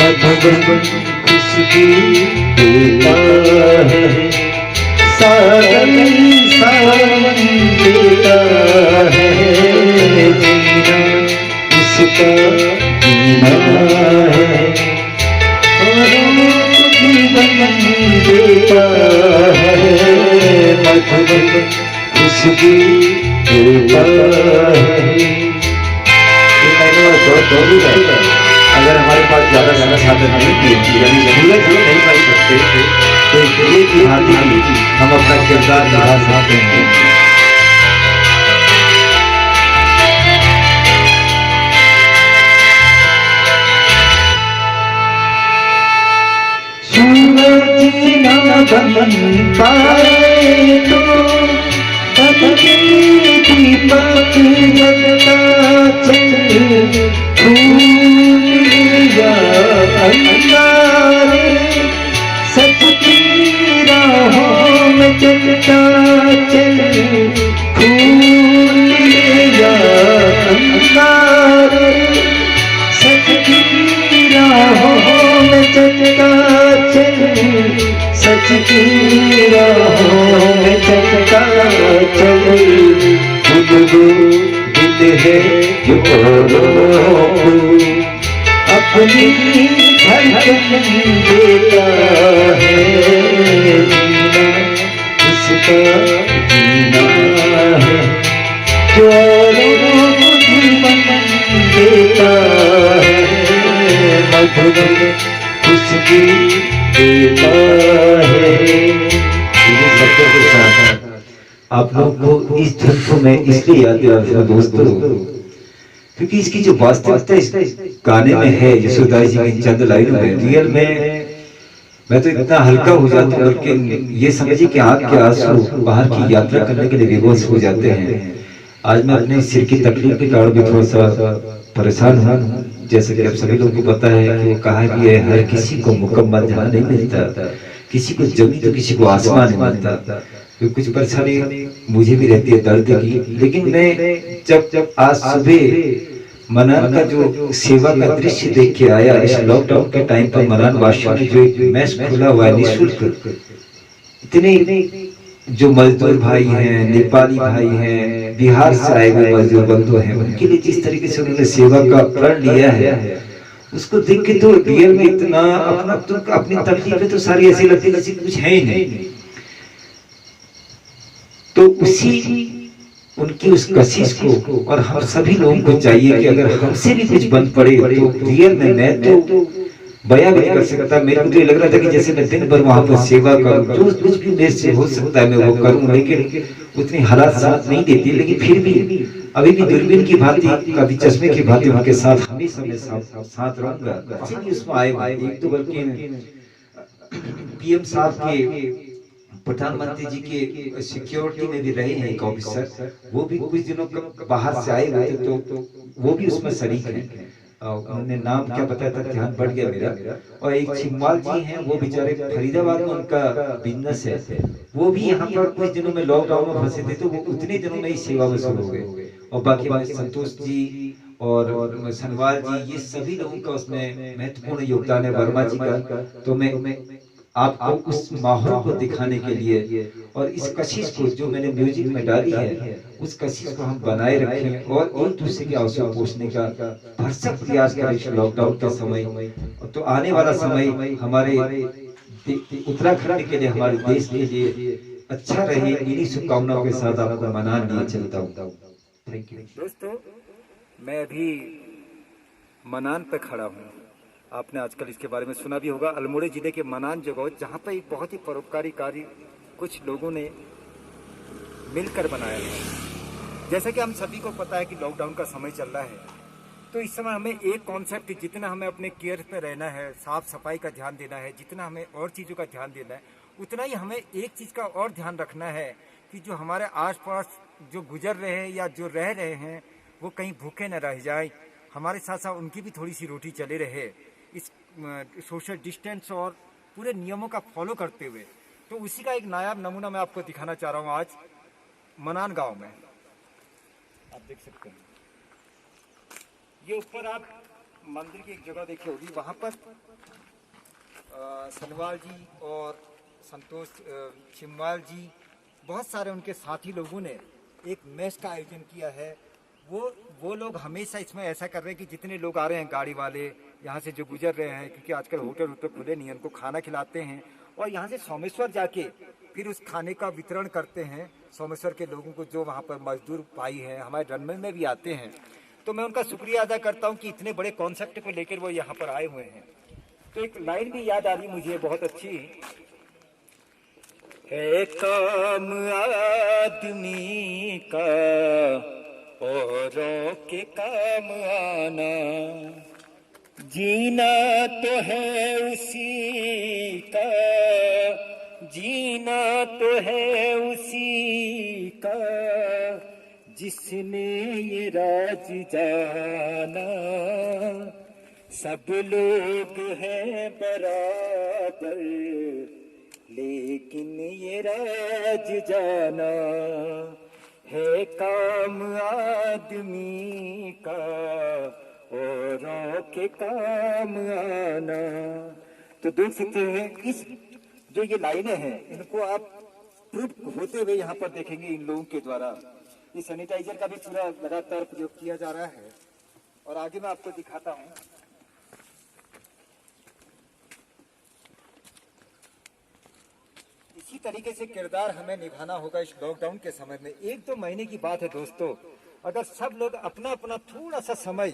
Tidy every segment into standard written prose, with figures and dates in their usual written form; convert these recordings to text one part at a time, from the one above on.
मधुबन खुशबू देता है, सावन सावन देता है, जीना उसका जीना है, जीवन देता है, मधुबन खुशबू देता है। अगर हमारे पास ज्यादा ज्यादा साधन नहीं किए यानी जरूरत नहीं कर सकते तो एक की भांति हम अपना किरदार निभा सकते हैं। सूरज ना बन पाए तो बदले दीपक जलता चल, फूल या अंगारे सच की राहों में चलता चल, फूल या अंगारे सच की राहों में चलता चल, सच की राहों में चलता चल, वो दिल है जो अपनी धड़कन देता है, जीना उसका जीना है, जो जीवन देता है, मधुबन खुशबू देता है। सबके के साथ आप लोग को इस धुन को मैं इसलिए याद दिलाता हूं दोस्तों, क्योंकि इसकी जो वास्तविकता इस गाने में है, यशोदा जी की चंद लाइनों में, रियल में मैं तो इतना हल्का हो जाता हूँ बल्कि ये समझिए कि आँख के आंसू बाहर की यात्रा करने के लिए विवश हो जाते हैं। आज मैं अपने सिर की तकलीफ के कारण भी थोड़ा सा परेशान हूँ। जैसे कि आप सभी लोगों को पता है कि वो कहा भी है, हर किसी को मुकम्मल जहाँ नहीं मिलता, किसी को जमीन तो किसी को आसमान नहीं मिलता। तो कुछ परेशानी मुझे भी रहती है दर्द की, लेकिन मैं जब आज सुबह मनान का जो सेवा का दृश्य देख के आया, इस लॉकडाउन के टाइम पर मनान वासियों ने जो एक मैस खुला हुआ है निःशुल्क, इतने जो मजदूर भाई हैं, नेपाली भाई हैं, बिहार से आए हुए मजदूर बंधु हैं, उनके लिए जिस तरीके से उन्होंने सेवा का प्रण लिया है, उसको देख के तो रियल में इतना अपनी तकलीफें तो सारी ऐसी लगती है जैसे कुछ है ही नहीं। तो उसी उनकी उस कशिश को और हम सभी लोगों को चाहिए कि अगर हमसे भी कुछ बन पड़े तो रियल में मैं तो बयां भी नहीं कर सकता। मेरे को तो ये लग रहा था कि जैसे मैं दिन भर वहां पर सेवा करूं, जो कुछ भी मेरे से हो सकता है मैं वो करूं, लेकिन उतनी हालात साथ नहीं देती, लेकिन फिर भी अभी भी दूरबीन की भांति, कभी चश्मे की भांति उनके साथ हमेशा मैं साथ रहूंगा। इसीलिए उसमें आए एक तो बल्कि पीएम साहब के, प्रधानमंत्री जी के सिक्योरिटी में भी रहे हैं एक ऑफिसर, वो भी कुछ दिनों बाहर से आए हुए थे, तो वो भी उसमें शरीक हैं। उन्होंने नाम क्या बताया था, ध्यान बढ़ गया मेरा। और एक छिम्वाल जी हैं, वो बेचारे फरीदाबाद में उनका बिजनेस है, वो भी यहाँ पर कुछ दिनों में लॉकडाउन में फंसे थे, तो वो उतने दिनों में ही सेवा में शुरू हो गए। और बाकी संतोष जी और सनवार जी, ये सभी लोगों का उसमें महत्वपूर्ण योगदान है, वर्मा जी का। तो मैं आपको उस माहौल को दिखाने के लिए और इस कशिश को जो मैंने म्यूजिक में डाली है, उस कशिश को हम बनाए रखें और एक दूसरे के अवसर पोषने का भरसक प्रयास करें इस लॉकडाउन के समय। तो आने वाला समय हमारे उत्तराखंड के लिए, हमारे देश के लिए अच्छा रहे, इन्हीं शुभकामनाओं के साथ आपको मनान लिए चलता हूँ। थैंक यू दोस्तों, मैं अभी मनान पे खड़ा हूँ। आपने आजकल इसके बारे में सुना भी होगा, अल्मोड़ा जिले के मनान जगह, जहाँ पर एक बहुत ही परोपकारी कार्य कुछ लोगों ने मिलकर बनाया है। जैसा कि हम सभी को पता है कि लॉकडाउन का समय चल रहा है, तो इस समय हमें एक कॉन्सेप्ट, जितना हमें अपने केयर पे रहना है, साफ सफाई का ध्यान देना है, जितना हमें और चीज़ों का ध्यान देना है, उतना ही हमें एक चीज़ का और ध्यान रखना है कि जो हमारे आसपास जो गुजर रहे हैं या जो रह रहे हैं, वो कहीं भूखे न रह जाए, हमारे साथ साथ उनकी भी थोड़ी सी रोटी चले रहे, इस सोशल डिस्टेंस और पूरे नियमों का फॉलो करते हुए। तो उसी का एक नायाब नमूना मैं आपको दिखाना चाह रहा हूँ आज मनान गांव में। आप देख सकते हैं, ये ऊपर आप मंदिर की एक जगह देखी होगी, वहाँ पर सनवाल जी और संतोष छिमवाल जी, बहुत सारे उनके साथी लोगों ने एक मैच का आयोजन किया है। वो लोग हमेशा इसमें ऐसा कर रहे हैं कि जितने लोग आ रहे हैं, गाड़ी वाले यहाँ से जो गुजर रहे हैं, क्योंकि आजकल होटल खुले नहीं हैं, उनको खाना खिलाते हैं और यहाँ से सोमेश्वर जाके फिर उस खाने का वितरण करते हैं सोमेश्वर के लोगों को, जो वहाँ पर मजदूर भाई हैं, हमारे रनमन में भी आते हैं। तो मैं उनका शुक्रिया अदा करता हूँ कि इतने बड़े कॉन्सेप्ट को लेकर वो यहाँ पर आए हुए हैं। तो एक लाइन भी याद आ रही मुझे बहुत अच्छी है, काम आदमी का औरों के काम आना, जीना तो है उसी का, जीना तो है उसी का, जिसने ये राज जाना, सब लोग हैं बराबर, लेकिन ये राज जाना है काम आदमी का, औरों के काम आना। तो देख सकते हैं इस जो ये लाइनें हैं, इनको आप प्रूफ होते हुए यहाँ पर देखेंगे इन लोगों के द्वारा। ये सैनिटाइजर का भी पूरा लगातार प्रयोग किया जा रहा है और आगे मैं आपको दिखाता हूँ। इसी तरीके से किरदार हमें निभाना होगा इस लॉकडाउन के समय में। 1-2 महीने की बात है दोस्तों, अगर सब लोग अपना अपना थोड़ा सा समय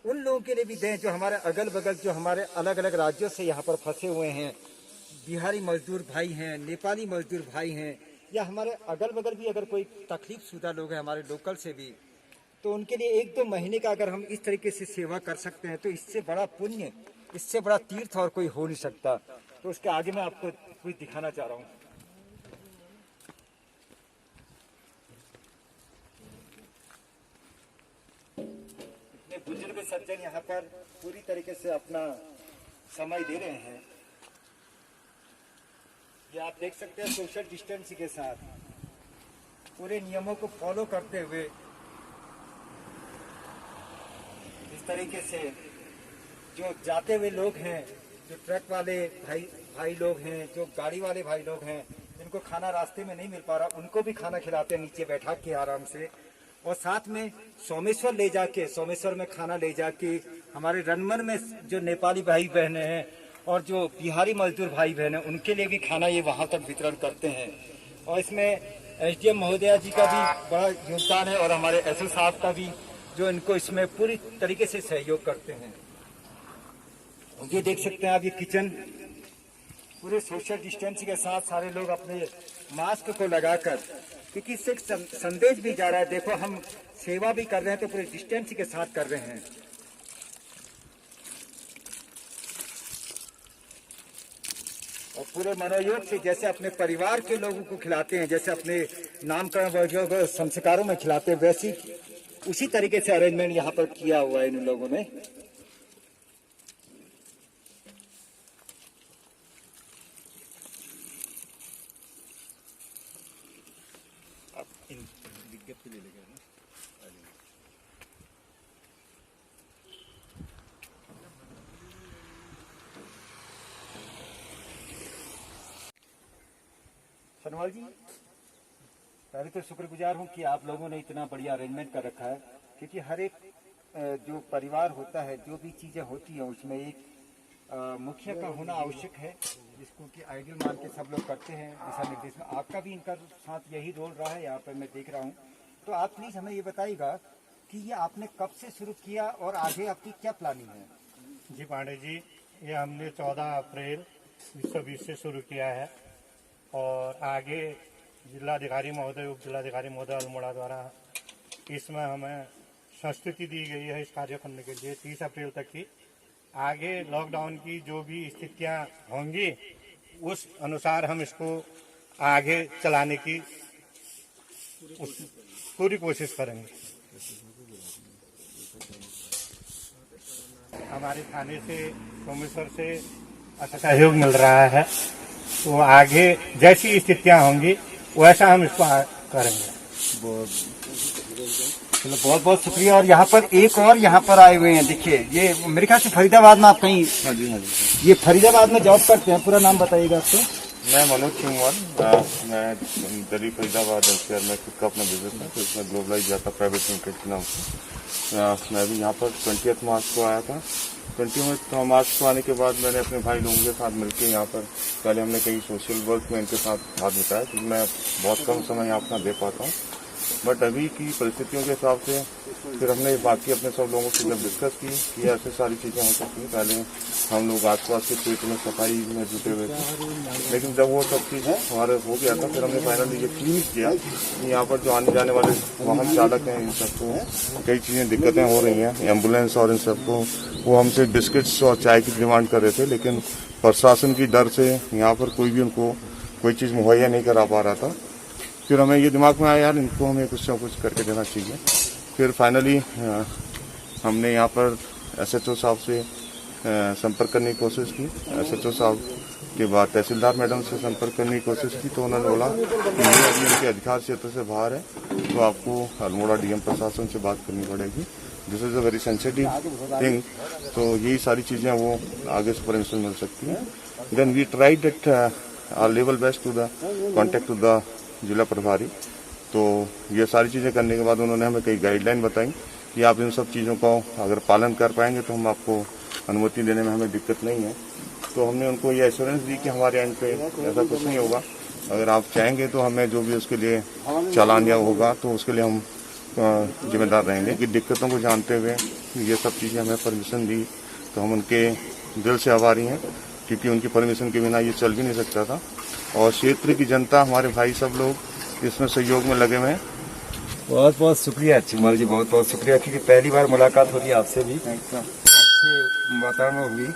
उन लोगों के लिए भी दें जो हमारे अगल बगल, जो हमारे अलग अलग राज्यों से यहाँ पर फंसे हुए हैं, बिहारी मजदूर भाई हैं, नेपाली मजदूर भाई हैं, या हमारे अगल बगल भी अगर कोई तकलीफ शुदा लोग हैं हमारे लोकल से भी, तो उनके लिए 1-2 महीने का अगर हम इस तरीके से सेवा कर सकते हैं तो इससे बड़ा पुण्य, इससे बड़ा तीर्थ और कोई हो नहीं सकता। तो उसके आगे मैं आपको कुछ दिखाना चाह रहा हूँ। इतने बुजुर्ग सज्जन यहाँ पर पूरी तरीके से अपना समय दे रहे हैं। ये आप देख सकते हैं सोशल डिस्टेंसिंग के साथ पूरे नियमों को फॉलो करते हुए इस तरीके से जो जाते हुए लोग हैं, जो ट्रक वाले भाई लोग हैं, जो गाड़ी वाले भाई लोग हैं, जिनको खाना रास्ते में नहीं मिल पा रहा, उनको भी खाना खिलाते हैं नीचे बैठा के आराम से। और साथ में सोमेश्वर ले जाके, सोमेश्वर में खाना ले जाके हमारे रनमन में जो नेपाली भाई बहने हैं और जो बिहारी मजदूर भाई बहन हैं, उनके लिए भी खाना ये वहाँ तक वितरण करते हैं। और इसमें एसडीएम महोदया जी का भी बड़ा योगदान है और हमारे एसओ साहब का भी, जो इनको इसमें पूरी तरीके से सहयोग करते हैं। ये देख सकते हैं आप, ये किचन पूरे सोशल डिस्टेंसिंग के साथ सारे लोग अपने मास्क को लगाकर, क्योंकि इससे एक संदेश भी जा रहा है, देखो हम सेवा भी कर रहे हैं तो पूरे डिस्टेंसिंग के साथ कर रहे हैं। और पूरे मनोयोग से जैसे अपने परिवार के लोगों को खिलाते हैं, जैसे अपने नामकरण संस्कारों में खिलाते हैं, वैसी उसी तरीके से अरेंजमेंट यहाँ पर किया हुआ है इन लोगों ने। आप इन विज्ञप्ति ले लेंगे ना। सनवाल जी, पहले तो शुक्रगुजार हूँ कि आप लोगों ने इतना बढ़िया अरेंजमेंट कर रखा है, क्योंकि हर एक जो परिवार होता है, जो भी चीज़ें होती हैं, उसमें एक मुखिया का होना आवश्यक है, जिसको कि आइडियल मान के सब लोग करते हैं दिशा निर्देश में। आपका भी इनका साथ यही रोल रहा है, यहाँ पर मैं देख रहा हूँ। तो आप प्लीज़ हमें ये बताइएगा कि ये आपने कब से शुरू किया और आगे आपकी क्या प्लानिंग है? जी पांडे जी, ये हमने 14 अप्रैल 2020 से शुरू किया है और आगे जिलाधिकारी महोदय, उप जिलाधिकारी महोदय अल्मोड़ा द्वारा इसमें हमें संस्तुति दी गई है इस कार्य करने के लिए 30 अप्रैल तक की। आगे लॉकडाउन की जो भी स्थितियां होंगी उस अनुसार हम इसको आगे चलाने की पूरी कोशिश करेंगे। हमारे थाने से, सोमेश्वर से अच्छा सहयोग मिल रहा है, तो आगे जैसी स्थितियां होंगी वैसा हम इसको करेंगे। चलो बहुत बहुत शुक्रिया। और यहाँ पर एक और यहाँ पर आए हुए हैं, देखिए ये मेरे ख्याल से फरीदाबाद में आप कहीं, हाँ जी हाँ जी। ये फरीदाबाद में जॉब करते हैं, पूरा नाम बताइएगा आपको। मैं मनोज सिंह, मैं दिल्ली फरीदाबाद शहर में खुद का अपना बिजनेस है, तो इसमें ग्लोबलाइज जाता प्राइवेट लिमिटेड के नाम से। मैं भी यहाँ पर 20 मार्च को आया था। 20 मार्च को आने के बाद मैंने अपने भाई लोगों के साथ मिलकर यहाँ पर पहले हमने कई सोशल वर्क में इनके साथ हाथ बिताया, क्योंकि मैं बहुत कम समय यहाँ अपना दे पाता हूँ। बट अभी की परिस्थितियों के हिसाब से फिर हमने बाकी अपने सब लोगों से जब डिस्कस की कि ऐसे सारी चीज़ें हो सकती हैं। पहले हम लोग आसपास के क्षेत्र में सफाई में जुटे हुए थे, लेकिन जब वो सब चीज़ हमारे हो गया था, फिर हमने फाइनली ये क्लियर किया कि यहाँ पर जो आने जाने वाले वाहन चालक हैं, इन सबको कई चीज़ें दिक्कतें हो रही हैं, एम्बुलेंस और इन सबको। वो हमसे बिस्किट्स और चाय की डिमांड कर रहे थे, लेकिन प्रशासन की डर से यहाँ पर कोई भी उनको कोई चीज़ मुहैया नहीं करा पा रहा था। फिर हमें ये दिमाग में आया यार इनको हमें कुछ ना कुछ करके देना चाहिए। फिर फाइनली हमने यहाँ पर SHO साहब से संपर्क करने की कोशिश की। SHO साहब के बाद तहसीलदार मैडम से संपर्क करने की कोशिश की, तो उन्होंने बोला कि ये अभी उनके अधिकार क्षेत्र से बाहर है, तो आपको अल्मोड़ा DM प्रशासन से बात करनी पड़ेगी। This is a very sensitive thing. तो यही सारी चीज़ें वो आगे से परमिशन मिल सकती हैं। Then we tried at our level best to the contact to the जिला प्रभारी। तो ये सारी चीज़ें करने के बाद उन्होंने हमें कई गाइडलाइन बताई कि आप इन सब चीज़ों का अगर पालन कर पाएंगे तो हम आपको अनुमति देने में हमें दिक्कत नहीं है। तो हमने उनको ये एश्योरेंस दी कि हमारे एंड पे ऐसा कुछ नहीं होगा। अगर आप चाहेंगे तो हमें जो भी उसके लिए चालान या होगा तो उसके लिए हम जिम्मेदार रहेंगे। कि दिक्कतों को जानते हुए ये सब चीज़ें हमें परमिशन दी, तो हम उनके दिल से आभारी हैं, क्योंकि उनकी परमिशन के बिना ये चल भी नहीं सकता था। और क्षेत्र की जनता, हमारे भाई सब लोग इसमें सहयोग में लगे हुए हैं। बहुत बहुत शुक्रिया चिमल जी, बहुत बहुत शुक्रिया, क्योंकि पहली बार मुलाकात हो रही है आपसे भी, आपसे वातावरण में हुई।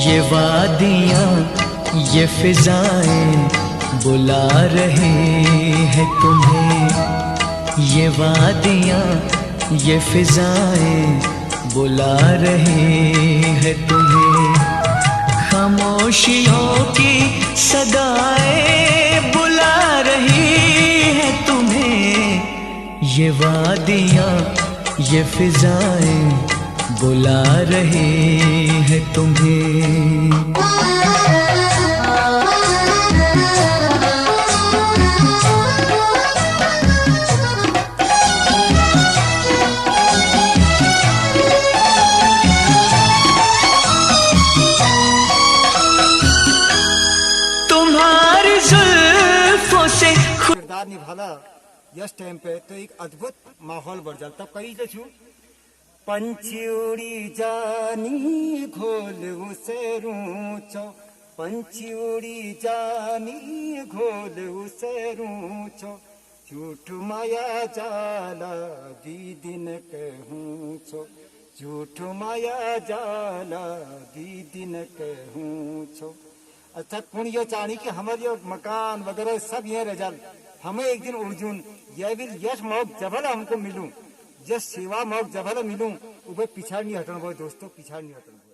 ये वादियाँ ये फिजाएं बुला रहे हैं तुम्हें। ये वादियाँ ये फिजाएं बुला रहे हैं तुम्हें। खामोशियों की सदाएं बुला रही हैं तुम्हें। ये वादियाँ ये फिजाएं बुला रहे हैं तुम्हें। तुम्हारी जुल्फों से किरदार निभाना यस टाइम पे तो एक अद्भुत माहौल बढ़ जाता। कई जो पंछी उड़ी जानी घोल उसे रूचो, पंछी उड़ी जानी घोल उसे रूचो। झूठ माया जाला दी दिन कहूँ छो, झूठ माया जाला दी दिन कहूँ छो। अच्छा कौन ये चाणी कि हमारे मकान वगैरह सब ये रजल हमें एक दिन अर्जुन ये भी यश मौक जबल हमको मिलूं, जस सेवा मौक जबल मिलूं, ऊपर पिछाड़ नहीं हटना दोस्तों, पिछाड़ नहीं हटना।